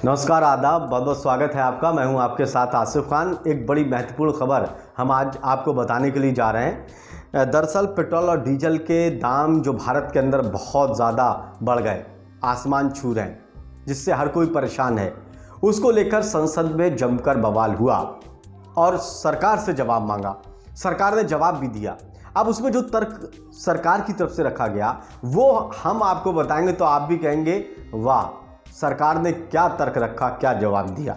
नमस्कार, आदाब, बहुत बहुत स्वागत है आपका। मैं हूं आपके साथ आसिफ खान। एक बड़ी महत्वपूर्ण खबर हम आज आपको बताने के लिए जा रहे हैं। दरअसल पेट्रोल और डीजल के दाम जो भारत के अंदर बहुत ज़्यादा बढ़ गए, आसमान छू रहे हैं, जिससे हर कोई परेशान है। उसको लेकर संसद में जमकर बवाल हुआ और सरकार से जवाब मांगा। सरकार ने जवाब भी दिया। अब उसमें जो तर्क सरकार की तरफ से रखा गया वो हम आपको बताएंगे तो आप भी कहेंगे वाह, सरकार ने क्या तर्क रखा, क्या जवाब दिया।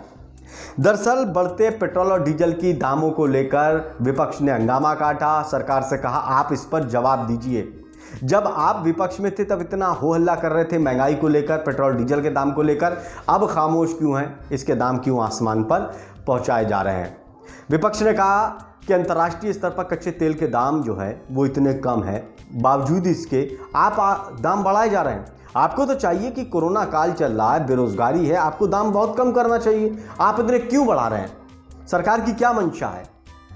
दरअसल बढ़ते पेट्रोल और डीजल की दामों को लेकर विपक्ष ने हंगामा काटा। सरकार से कहा आप इस पर जवाब दीजिए। जब आप विपक्ष में थे तब इतना हो हल्ला कर रहे थे महंगाई को लेकर, पेट्रोल डीजल के दाम को लेकर, अब खामोश क्यों हैं? इसके दाम क्यों आसमान पर पहुंचाए जा रहे हैं? विपक्ष ने कहा कि अंतर्राष्ट्रीय स्तर पर कच्चे तेल के दाम जो है वो इतने कम है, बावजूद इसके आप दाम बढ़ाए जा रहे हैं। आपको तो चाहिए कि कोरोना काल चल रहा है, बेरोजगारी है, आपको दाम बहुत कम करना चाहिए। आप इतने क्यों बढ़ा रहे हैं? सरकार की क्या मंशा है?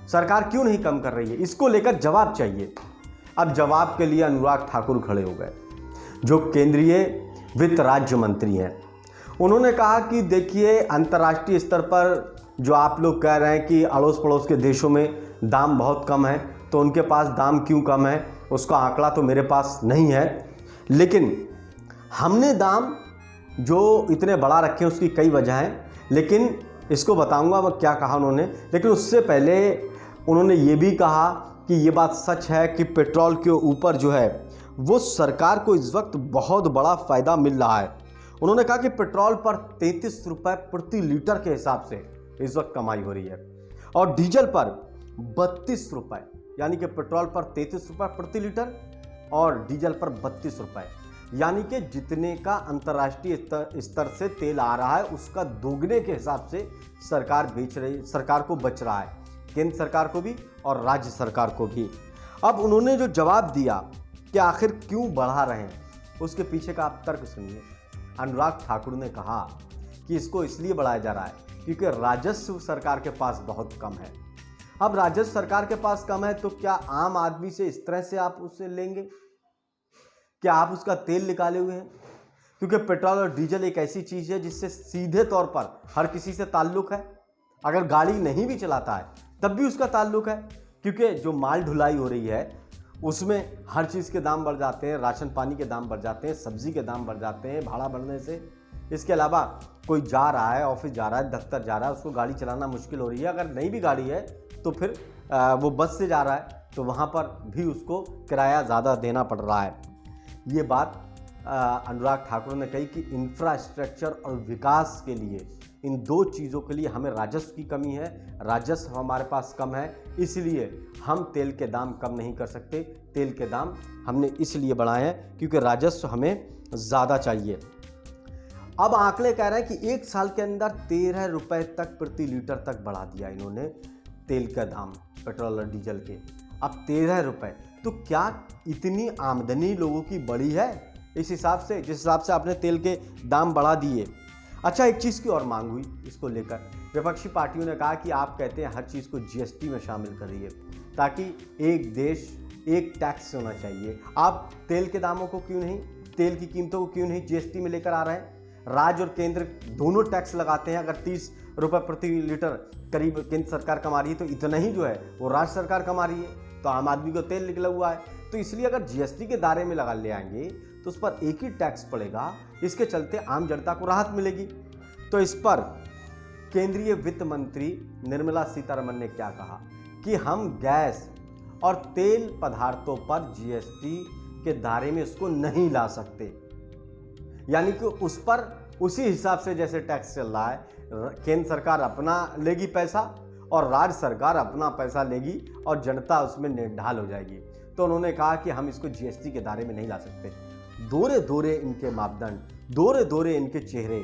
सरकार क्यों नहीं कम कर रही है? इसको लेकर जवाब चाहिए। अब जवाब के लिए अनुराग ठाकुर खड़े हो गए, जो केंद्रीय वित्त राज्य मंत्री हैं। उन्होंने कहा कि देखिए, अंतर्राष्ट्रीय स्तर पर जो आप लोग कह रहे हैं कि अड़ोस पड़ोस के देशों में दाम बहुत कम है, तो उनके पास दाम क्यों कम है, उसका आंकड़ा तो मेरे पास नहीं है। लेकिन हमने दाम जो इतने बढ़ा रखे हैं उसकी कई वजह हैं, लेकिन इसको बताऊंगा वह क्या कहा उन्होंने। लेकिन उससे पहले उन्होंने ये भी कहा कि ये बात सच है कि पेट्रोल के ऊपर जो है वो सरकार को इस वक्त बहुत बड़ा फ़ायदा मिल रहा है। उन्होंने कहा कि पेट्रोल पर 33 रुपये प्रति लीटर के हिसाब से इस वक्त कमाई हो रही है और डीजल पर 32 रुपये, यानी कि पेट्रोल पर 33 रुपये प्रति लीटर और डीजल पर 32 रुपये, यानी कि जितने का अंतर्राष्ट्रीय स्तर से तेल आ रहा है उसका दोगुने के हिसाब से सरकार बेच रही, सरकार को बच रहा है, केंद्र सरकार को भी और राज्य सरकार को भी। अब उन्होंने जो जवाब दिया कि आखिर क्यों बढ़ा रहे हैं, उसके पीछे का आप तर्क सुनिए। अनुराग ठाकुर ने कहा कि इसको इसलिए बढ़ाया जा रहा है क्योंकि राजस्व सरकार के पास बहुत कम है। अब राजस्व सरकार के पास कम है तो क्या आम आदमी से इस तरह से आप उससे लेंगे? क्या आप उसका तेल निकाले हुए हैं? क्योंकि पेट्रोल और डीजल एक ऐसी चीज़ है जिससे सीधे तौर पर हर किसी से ताल्लुक़ है। अगर गाड़ी नहीं भी चलाता है तब भी उसका ताल्लुक़ है, क्योंकि जो माल ढुलाई हो रही है उसमें हर चीज़ के दाम बढ़ जाते हैं, राशन पानी के दाम बढ़ जाते हैं, सब्जी के दाम बढ़ जाते हैं भाड़ा बढ़ने से। इसके अलावा कोई जा रहा है, ऑफिस जा रहा है, दफ्तर जा रहा है, उसको गाड़ी चलाना मुश्किल हो रही है। अगर नहीं भी गाड़ी है तो फिर वो बस से जा रहा है तो वहाँ पर भी उसको किराया ज़्यादा देना पड़ रहा है। ये बात अनुराग ठाकुर ने कही कि इंफ्रास्ट्रक्चर और विकास के लिए, इन दो चीज़ों के लिए हमें राजस्व की कमी है, राजस्व हमारे पास कम है, इसलिए हम तेल के दाम कम नहीं कर सकते। तेल के दाम हमने इसलिए बढ़ाए हैं क्योंकि राजस्व हमें ज़्यादा चाहिए। अब आंकड़े कह रहे हैं कि एक साल के अंदर 13 रुपये तक प्रति लीटर तक बढ़ा दिया इन्होंने तेल का दाम, पेट्रोल और डीजल के। अब 13 रुपये, तो क्या इतनी आमदनी लोगों की बढ़ी है इस हिसाब से, जिस हिसाब से आपने तेल के दाम बढ़ा दिए? अच्छा, एक चीज़ की और मांग हुई इसको लेकर। विपक्षी पार्टियों ने कहा कि आप कहते हैं हर चीज़ को जीएसटी में शामिल करिए ताकि एक देश एक टैक्स होना चाहिए। आप तेल के दामों को क्यों नहीं, तेल की कीमतों को क्यों नहीं जीएसटी में लेकर आ रहे हैं? राज्य और केंद्र दोनों टैक्स लगाते हैं। अगर 30 रुपये प्रति लीटर करीब केंद्र सरकार कमा रही है तो इतना ही जो है वो राज्य सरकार कमा रही है, तो आम आदमी को तेल निकला हुआ है। तो इसलिए अगर जीएसटी के दायरे में लगा ले आएंगे तो उस पर एक ही टैक्स पड़ेगा, इसके चलते आम जनता को राहत मिलेगी। तो इस पर केंद्रीय वित्त मंत्री निर्मला सीतारमण ने क्या कहा कि हम गैस और तेल पदार्थों पर जीएसटी के दायरे में इसको नहीं ला सकते, यानी कि उस पर उसी हिसाब से जैसे टैक्स चल रहा है, केंद्र सरकार अपना लेगी पैसा और राज्य सरकार अपना पैसा लेगी और जनता उसमें निढाल हो जाएगी। तो उन्होंने कहा कि हम इसको जीएसटी के दायरे में नहीं ला सकते। दोरे दोरे इनके मापदंड, दोरे दोरे इनके चेहरे,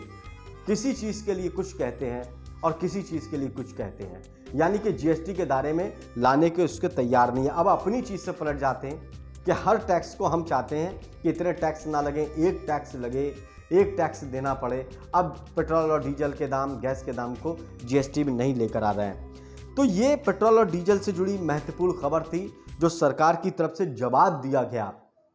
किसी चीज़ के लिए कुछ कहते हैं और किसी चीज़ के लिए कुछ कहते हैं, यानी कि जीएसटी के दायरे में लाने के उसके तैयार नहीं है। अब अपनी चीज़ से पलट जाते हैं कि हर टैक्स को हम चाहते हैं कि इतने टैक्स ना लगे, एक टैक्स लगे, एक टैक्स देना पड़े। अब पेट्रोल और डीजल के दाम, गैस के दाम को जीएसटी में नहीं लेकर आ रहे हैं। तो ये पेट्रोल और डीजल से जुड़ी महत्वपूर्ण खबर थी जो सरकार की तरफ से जवाब दिया गया,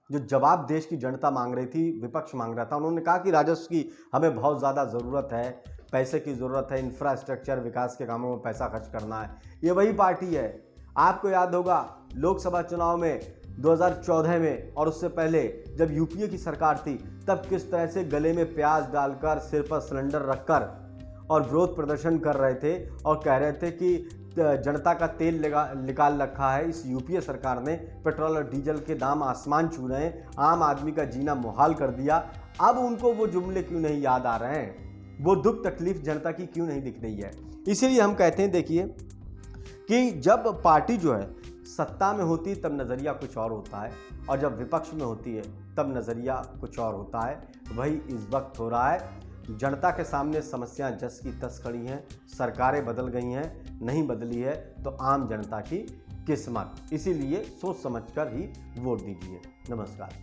जो जवाब देश की जनता मांग रही थी, विपक्ष मांग रहा था। उन्होंने कहा कि राजस्व की हमें बहुत ज़्यादा ज़रूरत है, पैसे की ज़रूरत है, इंफ्रास्ट्रक्चर विकास के कामों में पैसा खर्च करना है, ये वही पार्टी है। आपको याद होगा लोकसभा चुनाव में 2014 में और उससे पहले जब यूपीए की सरकार थी, तब किस तरह से गले में प्याज डालकर, सिर पर सिलेंडर रखकर और विरोध प्रदर्शन कर रहे थे और कह रहे थे कि जनता का तेल निकाल रखा है इस यूपीए सरकार ने, पेट्रोल और डीजल के दाम आसमान छू रहे हैं, आम आदमी का जीना मुहाल कर दिया। अब उनको वो जुमले क्यों नहीं याद आ रहे हैं, वो दुख तकलीफ जनता की क्यों नहीं दिख रही है? इसीलिए हम कहते हैं, देखिए कि जब पार्टी जो है सत्ता में होती तब नज़रिया कुछ और होता है, और जब विपक्ष में होती है तब नज़रिया कुछ और होता है। वही इस वक्त हो रहा है। जनता के सामने समस्याएं जस की तस खड़ी हैं, सरकारें बदल गई हैं, नहीं बदली है तो आम जनता की किस्मत। इसीलिए सोच समझकर ही वोट दीजिए। नमस्कार।